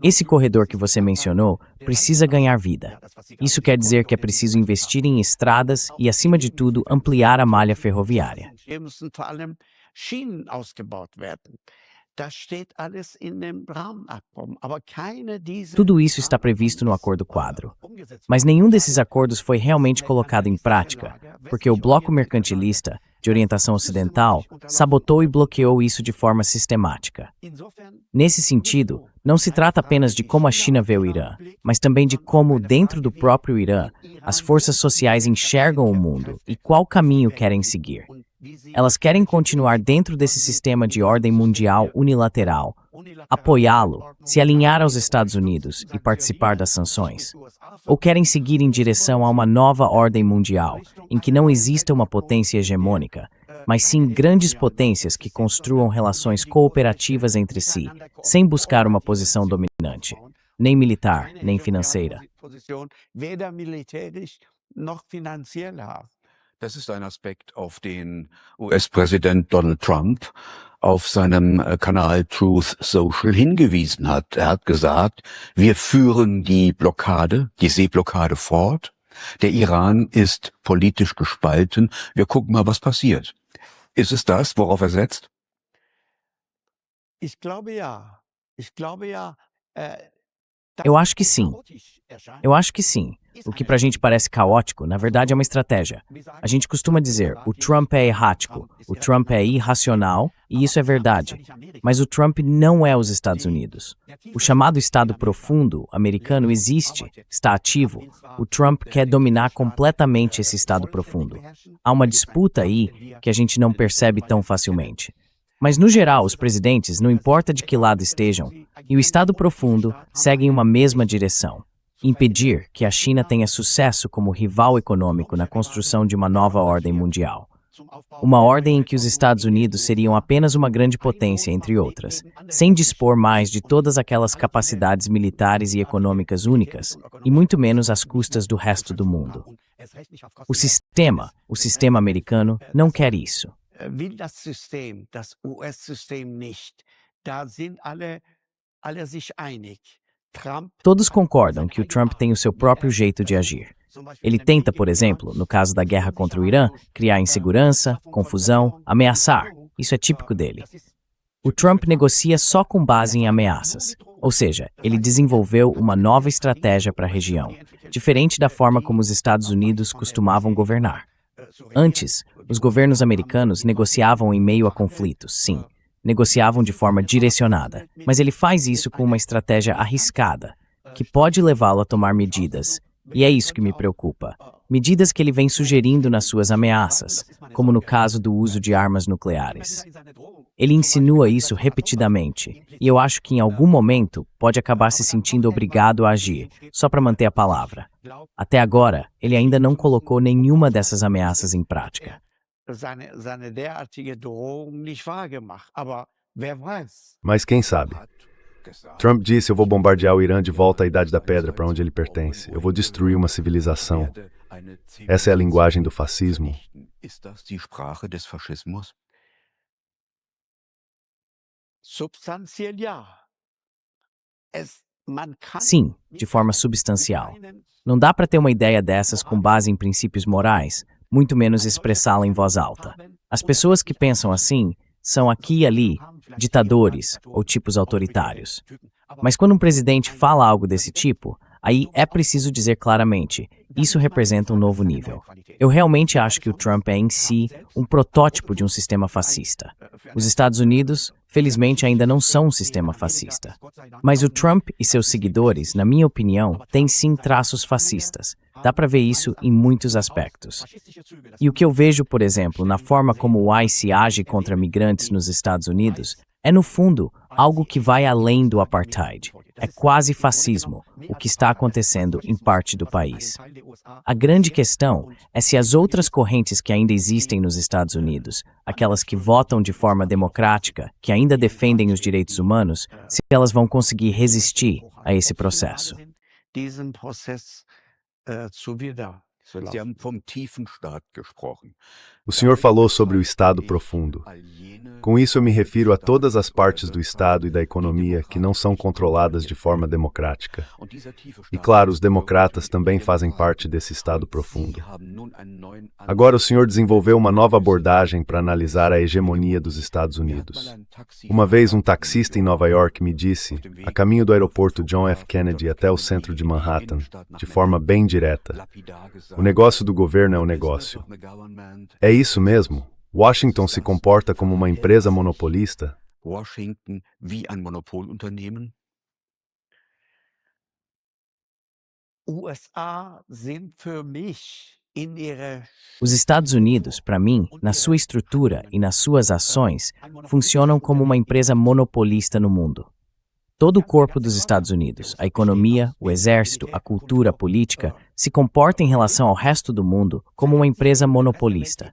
Esse corredor que você mencionou precisa ganhar vida. Isso quer dizer que é preciso investir em estradas e, acima de tudo, ampliar a malha ferroviária. Tudo isso está previsto no Acordo Quadro. Mas nenhum desses acordos foi realmente colocado em prática, porque o bloco mercantilista, de orientação ocidental, sabotou e bloqueou isso de forma sistemática. Nesse sentido, não se trata apenas de como a China vê o Irã, mas também de como, dentro do próprio Irã, as forças sociais enxergam o mundo e qual caminho querem seguir. Elas querem continuar dentro desse sistema de ordem mundial unilateral, apoiá-lo, se alinhar aos Estados Unidos e participar das sanções? Ou querem seguir em direção a uma nova ordem mundial, em que não exista uma potência hegemônica, mas sim grandes potências que construam relações cooperativas entre si, sem buscar uma posição dominante, nem militar, nem financeira? Das ist ein Aspekt, auf den US-Präsident Donald Trump auf seinem Kanal Truth Social hingewiesen hat. Er hat gesagt, wir führen die Blockade, die Seeblockade fort. Der Iran ist politisch gespalten. Wir gucken mal, was passiert. Ist es das, worauf er setzt? Ich glaube ja. Eu acho que sim. Eu acho que sim. O que pra gente parece caótico, na verdade é uma estratégia. A gente costuma dizer, o Trump é errático, o Trump é irracional, e isso é verdade. Mas o Trump não é os Estados Unidos. O chamado Estado profundo americano existe, está ativo. O Trump quer dominar completamente esse Estado profundo. Há uma disputa aí que a gente não percebe tão facilmente. Mas, no geral, os presidentes, não importa de que lado estejam, e o Estado profundo seguem uma mesma direção: impedir que a China tenha sucesso como rival econômico na construção de uma nova ordem mundial. Uma ordem em que os Estados Unidos seriam apenas uma grande potência, entre outras, sem dispor mais de todas aquelas capacidades militares e econômicas únicas, e muito menos às custas do resto do mundo. O sistema americano, não quer isso. Will das System, das US-System nicht. Da sind alle sich einig. Trump Todos concordam que o Trump tem o seu próprio jeito de agir. Ele tenta, por exemplo, no caso da guerra contra o Irã, criar insegurança, confusão, ameaçar. Isso é típico dele. O Trump negocia só com base em ameaças. Ou seja, ele desenvolveu uma nova estratégia para a região, diferente da forma como os Estados Unidos costumavam governar. Antes, os governos americanos negociavam em meio a conflitos, sim. Negociavam de forma direcionada, mas ele faz isso com uma estratégia arriscada, que pode levá-lo a tomar medidas, e é isso que me preocupa. Medidas que ele vem sugerindo nas suas ameaças, como no caso do uso de armas nucleares. Ele insinua isso repetidamente, e eu acho que em algum momento pode acabar se sentindo obrigado a agir, só para manter a palavra. Até agora, ele ainda não colocou nenhuma dessas ameaças em prática. seine derartige Drohung nicht wahrgemacht. Aber wer weiß? Mas quem sabe? Trump disse: eu vou bombardear o Irã de volta à Idade da Pedra, para onde ele pertence. Eu vou destruir uma civilização. Essa é a linguagem do fascismo. Substanziell ja. Man kann Sim, de forma substancial. Não dá para ter uma ideia dessas com base em princípios morais, muito menos expressá-la em voz alta. As pessoas que pensam assim são aqui e ali ditadores ou tipos autoritários. Mas quando um presidente fala algo desse tipo, aí é preciso dizer claramente, isso representa um novo nível. Eu realmente acho que o Trump é em si um protótipo de um sistema fascista. Os Estados Unidos, felizmente, ainda não são um sistema fascista. Mas o Trump e seus seguidores, na minha opinião, têm sim traços fascistas. Dá para ver isso em muitos aspectos. E o que eu vejo, por exemplo, na forma como o ICE age contra migrantes nos Estados Unidos, é, no fundo, algo que vai além do apartheid. É quase fascismo, o que está acontecendo em parte do país. A grande questão é se as outras correntes que ainda existem nos Estados Unidos, aquelas que votam de forma democrática, que ainda defendem os direitos humanos, se elas vão conseguir resistir a esse processo. diesen Prozess zu wieder. Sie haben vom tiefen Staat gesprochen. O senhor falou sobre o Estado profundo. Com isso, eu me refiro a todas as partes do Estado e da economia que não são controladas de forma democrática. E, claro, os democratas também fazem parte desse Estado profundo. Agora, o senhor desenvolveu uma nova abordagem para analisar a hegemonia dos Estados Unidos. Uma vez, um taxista em Nova York me disse, a caminho do aeroporto John F. Kennedy até o centro de Manhattan, de forma bem direta: o negócio do governo é o negócio. É isso mesmo? Washington se comporta como uma empresa monopolista? Washington wie ein Monopolunternehmen? USA sind für mich in ihrer Os Estados Unidos, para mim, na sua estrutura e nas suas ações, funcionam como uma empresa monopolista no mundo. Todo o corpo dos Estados Unidos, a economia, o exército, a cultura, a política, se comporta em relação ao resto do mundo como uma empresa monopolista.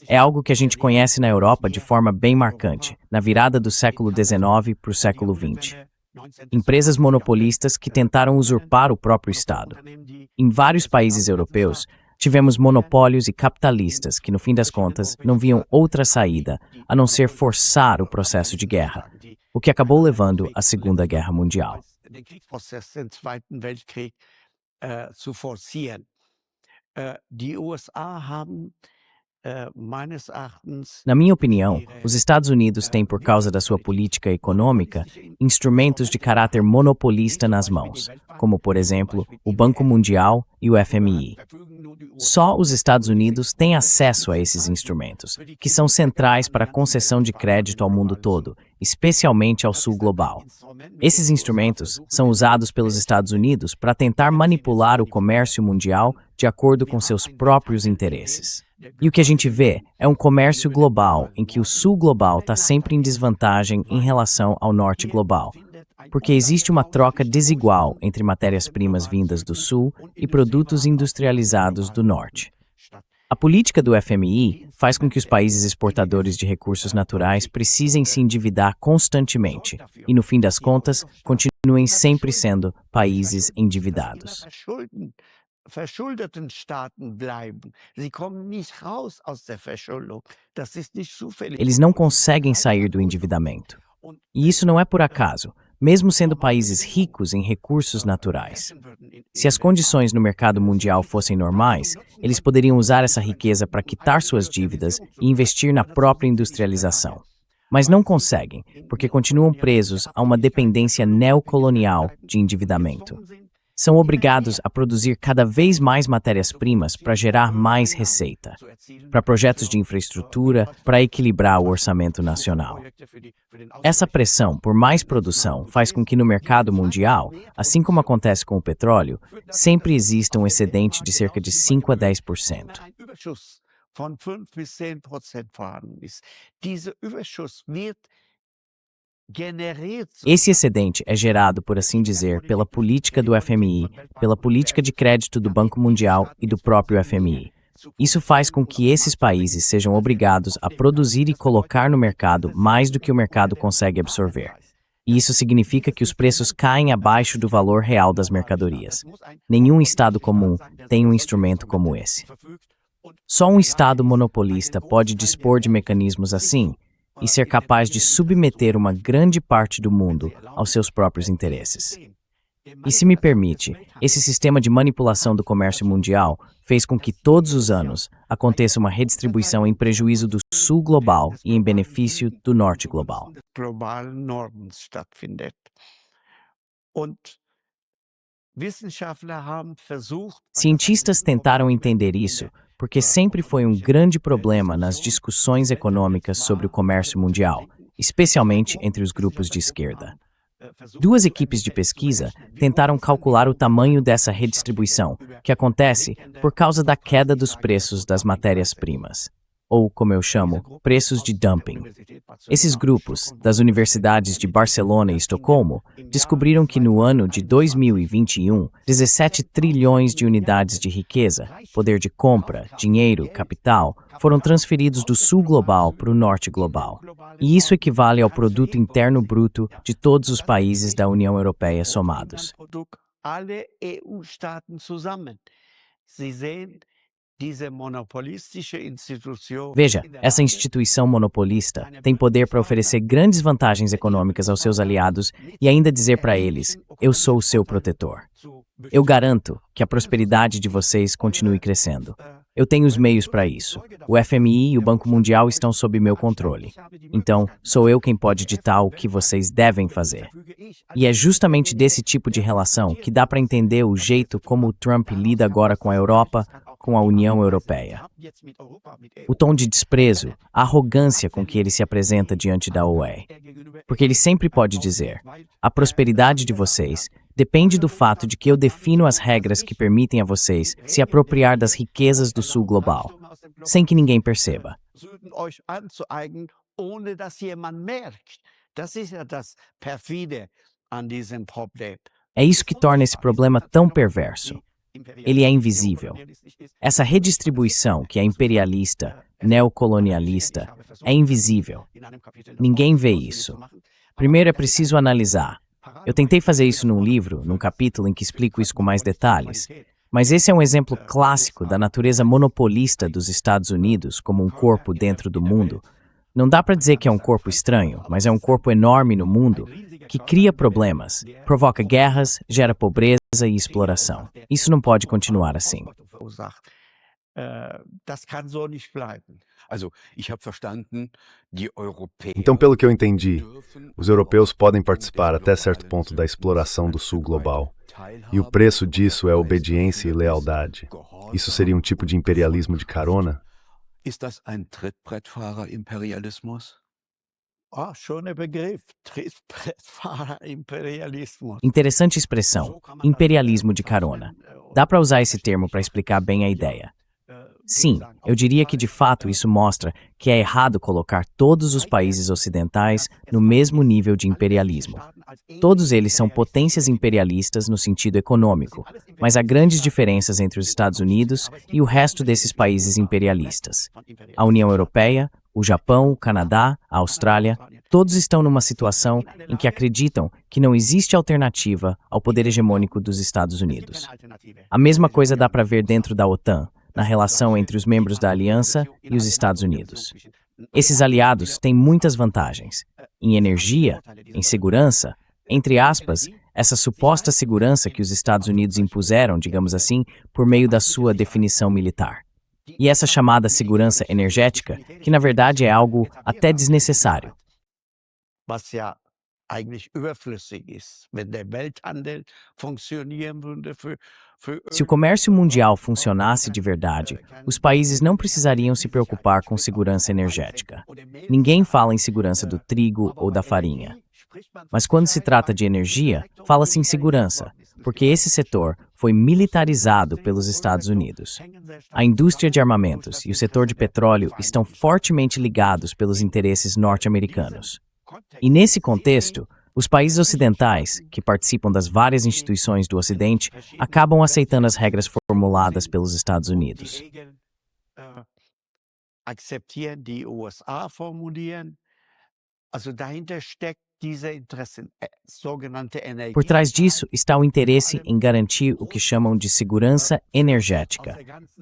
É algo que a gente conhece na Europa de forma bem marcante, na virada do século XIX para o século XX. Empresas monopolistas que tentaram usurpar o próprio Estado. Em vários países europeus, tivemos monopólios e capitalistas que, no fim das contas, não viam outra saída a não ser forçar o processo de guerra, o que acabou levando à Segunda Guerra Mundial. den Kriegsprozess im Zweiten Weltkrieg zu forcieren. Die USA haben Meines Erachtens Na minha opinião, os Estados Unidos têm, por causa da sua política econômica, instrumentos de caráter monopolista nas mãos, como, por exemplo, o Banco Mundial e o FMI. Só os Estados Unidos têm acesso a esses instrumentos, que são centrais para a concessão de crédito ao mundo todo, especialmente ao sul global. Esses instrumentos são usados pelos Estados Unidos para tentar manipular o comércio mundial de acordo com seus próprios interesses. E o que a gente vê é um comércio global em que o sul global está sempre em desvantagem em relação ao norte global, porque existe uma troca desigual entre matérias-primas vindas do sul e produtos industrializados do norte. A política do FMI faz com que os países exportadores de recursos naturais precisem se endividar constantemente e, no fim das contas, continuem sempre sendo países endividados. Verschuldeten Staaten bleiben. Sie kommen nicht raus aus der Verschuldung. Das ist nicht zufällig. Eles não conseguem sair do endividamento. E isso não é por acaso, mesmo sendo países ricos em recursos naturais. Se as condições no mercado mundial fossem normais, eles poderiam usar essa riqueza para quitar suas dívidas e investir na própria industrialização. Mas não conseguem, porque continuam presos a uma dependência neocolonial de endividamento. São obrigados a produzir cada vez mais matérias-primas para gerar mais receita, para projetos de infraestrutura, para equilibrar o orçamento nacional. Essa pressão por mais produção faz com que no mercado mundial, assim como acontece com o petróleo, sempre exista um excedente de cerca de 5 a 10%. Von 5 bis 10% vorhanden ist. Dieser Überschuss wird generiert. Esse excedente é gerado, por assim dizer, pela política do FMI, pela política de crédito do Banco Mundial e do próprio FMI. Isso faz com que esses países sejam obrigados a produzir e colocar no mercado mais do que o mercado consegue absorver. E isso significa que os preços caem abaixo do valor real das mercadorias. Nenhum Estado comum tem um instrumento como esse. Só um Estado monopolista pode dispor de mecanismos assim e ser capaz de submeter uma grande parte do mundo aos seus próprios interesses. E se me permite, esse sistema de manipulação do comércio mundial fez com que todos os anos aconteça uma redistribuição em prejuízo do sul global e em benefício do norte global. Globalen Nordens stattfindet. Und Wissenschaftler haben versucht, Cientistas tentaram entender isso porque sempre foi um grande problema nas discussões econômicas sobre o comércio mundial, especialmente entre os grupos de esquerda. Duas equipes de pesquisa tentaram calcular o tamanho dessa redistribuição, que acontece por causa da queda dos preços das matérias-primas, ou, como eu chamo, preços de dumping. Esses grupos, das universidades de Barcelona e Estocolmo, descobriram que no ano de 2021, 17 trilhões de unidades de riqueza, poder de compra, dinheiro, capital, foram transferidos do sul global para o norte global. E isso equivale ao produto interno bruto de todos os países da União Europeia somados. alle EU-Staaten zusammen. Sie sehen, diese monopolistische Institution. Veja, essa instituição monopolista tem poder para oferecer grandes vantagens econômicas aos seus aliados e ainda dizer para eles: eu sou o seu protetor. Eu garanto que a prosperidade de vocês continue crescendo. Eu tenho os meios para isso. O FMI e o Banco Mundial estão sob meu controle. Então, sou eu quem pode ditar o que vocês devem fazer. E é justamente desse tipo de relação que dá para entender o jeito como o Trump lida agora com a Europa, com a União Europeia. O tom de desprezo, a arrogância com que ele se apresenta diante da UE. Porque ele sempre pode dizer: a prosperidade de vocês depende do fato de que eu defino as regras que permitem a vocês se apropriar das riquezas do sul global, sem que ninguém perceba. Euch anzueignen, ohne dass jemand merkt. Das ist ja das perfide an diesem Problem. É isso que torna esse problema tão perverso. Ele é invisível. Essa redistribuição, que é imperialista, neocolonialista, é invisível. Ninguém vê isso. Primeiro é preciso analisar. Eu tentei fazer isso num livro, num capítulo em que explico isso com mais detalhes, mas esse é um exemplo clássico da natureza monopolista dos Estados Unidos como um corpo dentro do mundo. Não dá para dizer que é um corpo estranho, mas é um corpo enorme no mundo que cria problemas, provoca guerras, gera pobreza e exploração. Isso não pode continuar assim. Das kann so nicht bleiben. Also, ich habe verstanden, die Europäer Então, pelo que eu entendi, os europeus podem participar até certo ponto da exploração do sul global. E o preço disso é obediência e lealdade. Isso seria um tipo de imperialismo de carona? Ist das ein Trittbrettfahrer-Imperialismus? Schöner Begriff, Trittbrettfahrer-Imperialismus. Interessante expressão, imperialismo de carona. Dá para usar esse termo para explicar bem a ideia. Sim, eu diria que de fato isso mostra que é errado colocar todos os países ocidentais no mesmo nível de imperialismo. Todos eles são potências imperialistas no sentido econômico, mas há grandes diferenças entre os Estados Unidos e o resto desses países imperialistas. A União Europeia, o Japão, o Canadá, a Austrália, todos estão numa situação em que acreditam que não existe alternativa ao poder hegemônico dos Estados Unidos. A mesma coisa dá para ver dentro da OTAN, na relação entre os membros da aliança e os Estados Unidos. Esses aliados têm muitas vantagens. Em energia, em segurança, entre aspas, essa suposta segurança que os Estados Unidos impuseram, digamos assim, por meio da sua definição militar. E essa chamada segurança energética, que na verdade é algo até desnecessário. Was ja eigentlich überflüssig ist, wenn der Welthandel funktionieren würde Se o comércio mundial funcionasse de verdade, os países não precisariam se preocupar com segurança energética. Ninguém fala em segurança do trigo ou da farinha. Mas quando se trata de energia, fala-se em segurança, porque esse setor foi militarizado pelos Estados Unidos. A indústria de armamentos e o setor de petróleo estão fortemente ligados pelos interesses norte-americanos. E nesse contexto, os países ocidentais, que participam das várias instituições do Ocidente, acabam aceitando as regras formuladas pelos Estados Unidos. Akzeptieren die USA formulieren. Also dahinter steckt dieser Interesse, sogenannte Energie. Por trás disso está o interesse em garantir o que chamam de segurança energética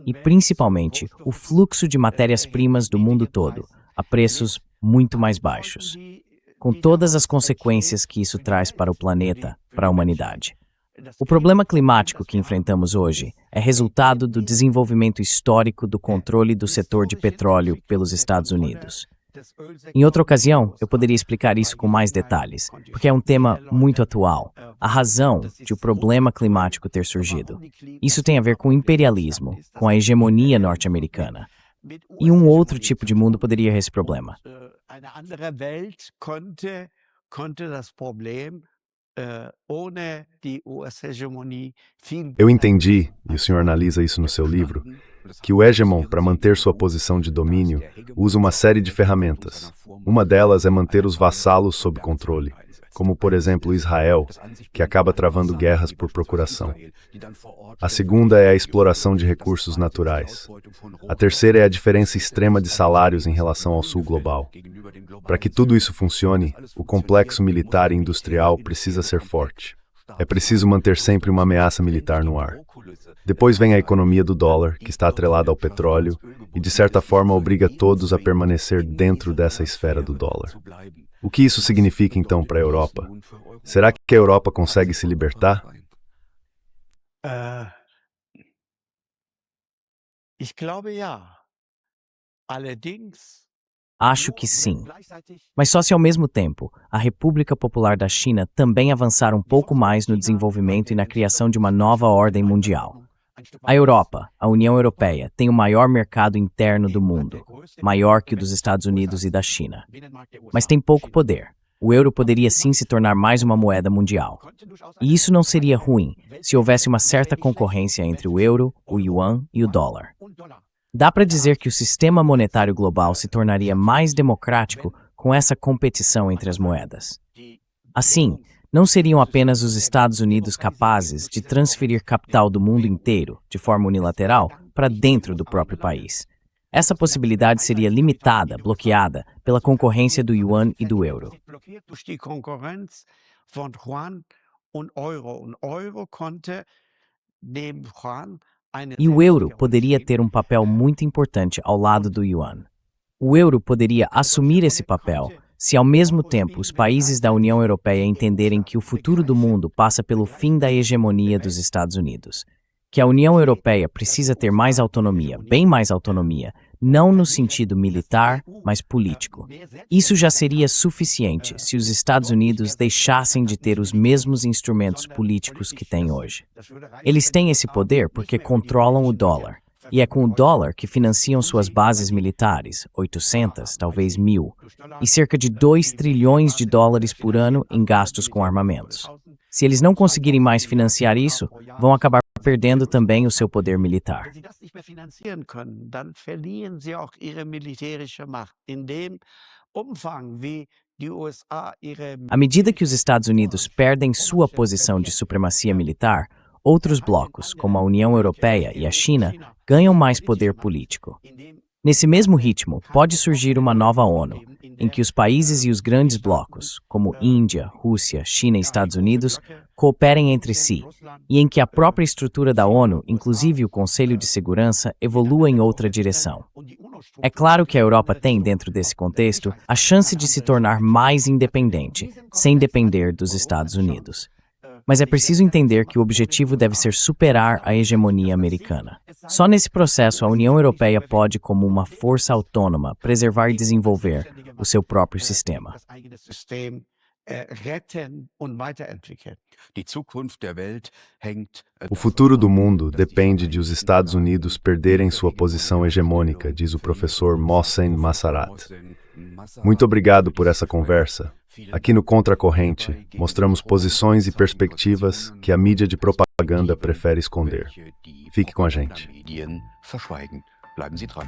e, principalmente, o fluxo de matérias-primas do mundo todo, a preços muito mais baixos, com todas as consequências que isso traz para o planeta, para a humanidade. O problema climático que enfrentamos hoje é resultado do desenvolvimento histórico do controle do setor de petróleo pelos Estados Unidos. Em outra ocasião, eu poderia explicar isso com mais detalhes, porque é um tema muito atual, a razão de o problema climático ter surgido. Isso tem a ver com o imperialismo, com a hegemonia norte-americana. E um outro tipo de mundo poderia ter esse problema. Eine andere Welt konnte das Problem ohne die US-Hegemonie viel. Eu entendi, e o senhor analisa isso no seu livro, que o hegemon, para manter sua posição de domínio, usa uma série de ferramentas. Uma delas é manter os vassalos sob controle, como por exemplo Israel, que acaba travando guerras por procuração. A segunda é a exploração de recursos naturais. A terceira é a diferença extrema de salários em relação ao sul global. Para que tudo isso funcione, o complexo militar e industrial precisa ser forte. É preciso manter sempre uma ameaça militar no ar. Depois vem a economia do dólar, que está atrelada ao petróleo, e de certa forma obriga todos a permanecer dentro dessa esfera do dólar. O que isso significa então para a Europa? Será que a Europa consegue se libertar? Ich glaube ja. Allerdings. Acho que sim. Mas só se ao mesmo tempo a República Popular da China também avançar um pouco mais no desenvolvimento e na criação de uma nova ordem mundial. A Europa, a União Europeia, tem o maior mercado interno do mundo, maior que o dos Estados Unidos e da China. Mas tem pouco poder. O euro poderia sim se tornar mais uma moeda mundial. E isso não seria ruim se houvesse uma certa concorrência entre o euro, o yuan e o dólar. Dá para dizer que o sistema monetário global se tornaria mais democrático com essa competição entre as moedas. Assim, não seriam apenas os Estados Unidos capazes de transferir capital do mundo inteiro, de forma unilateral, para dentro do próprio país. Essa possibilidade seria limitada, bloqueada, pela concorrência do yuan e do euro. E o euro poderia ter um papel muito importante ao lado do yuan. O euro poderia assumir esse papel se ao mesmo tempo os países da União Europeia entenderem que o futuro do mundo passa pelo fim da hegemonia dos Estados Unidos. que a União Europeia precisa ter mais autonomia, bem mais autonomia, não no sentido militar, mas político. Isso já seria suficiente se os Estados Unidos deixassem de ter os mesmos instrumentos políticos que têm hoje. Eles têm esse poder porque controlam o dólar. E é com o dólar que financiam suas bases militares, 800, talvez 1.000, e cerca de 2 trilhões de dólares por ano em gastos com armamentos. Se eles não conseguirem mais financiar isso, vão acabar perdendo também o seu poder militar. Wenn sie das nicht mehr finanzieren können, dann verlieren sie auch ihre militärische Macht in dem Umfang, wie die USA ihre. À medida que os Estados Unidos perdem sua posição de supremacia militar, outros blocos, como a União Europeia e a China, ganham mais poder político. Nesse mesmo ritmo, pode surgir uma nova ONU, em que os países e os grandes blocos, como Índia, Rússia, China e Estados Unidos, cooperem entre si, e em que a própria estrutura da ONU, inclusive o Conselho de Segurança, evolua em outra direção. É claro que a Europa tem, dentro desse contexto, a chance de se tornar mais independente, sem depender dos Estados Unidos. Mas é preciso entender que o objetivo deve ser superar a hegemonia americana. Só nesse processo a União Europeia pode, como uma força autônoma, preservar e desenvolver o seu próprio sistema. Das eigene System retten und weiterentwickeln. Die Zukunft der Welt hängt O futuro do mundo depende de os Estados Unidos perderem sua posição hegemônica, diz o professor Mohsen Massarat. Muito obrigado por essa conversa. Aqui no Contracorrente, mostramos posições e perspectivas que a mídia de propaganda prefere esconder. Fique com a gente. Medien verschweigen. Bleiben Sie dran.